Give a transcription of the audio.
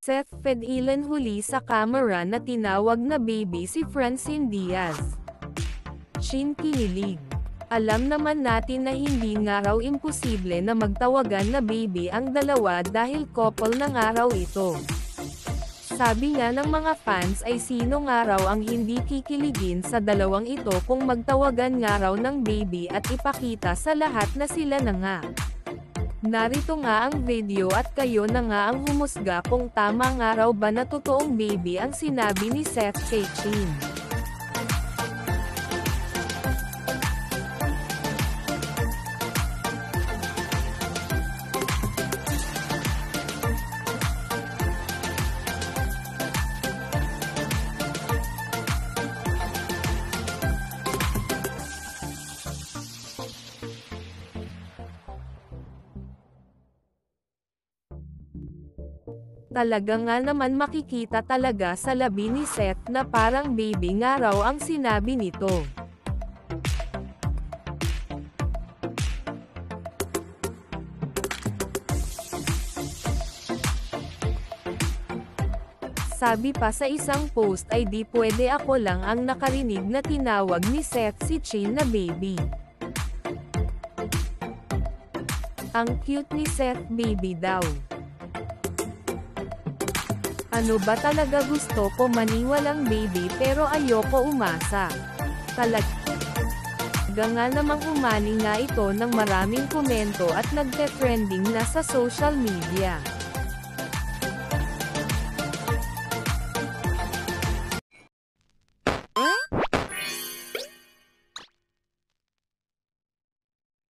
Seth Fedilan huli sa kamera na tinawag na baby si Francine Diaz. Chin kinilig. Alam naman natin na hindi nga raw imposible na magtawagan na baby ang dalawa dahil couple na nga raw ito. Sabi nga ng mga fans ay sino nga raw ang hindi kikiligin sa dalawang ito kung magtawagan nga raw ng baby at ipakita sa lahat na sila na nga. Narito nga ang video at kayo na nga ang humusga kung tama nga raw ba na totoong baby ang sinabi ni Seth kay Chin. Talaga nga naman makikita talaga sa labi ni Seth na parang baby nga raw ang sinabi nito. Sabi pa sa isang post ay di pwede ako lang ang nakarinig na tinawag ni Seth si Chin na baby. Ang cute ni Seth baby daw. Ano ba talaga gusto ko maniwalang baby pero ayoko umasa. Talaga nga namang umani nga ito ng maraming komento at nagte-trending na sa social media.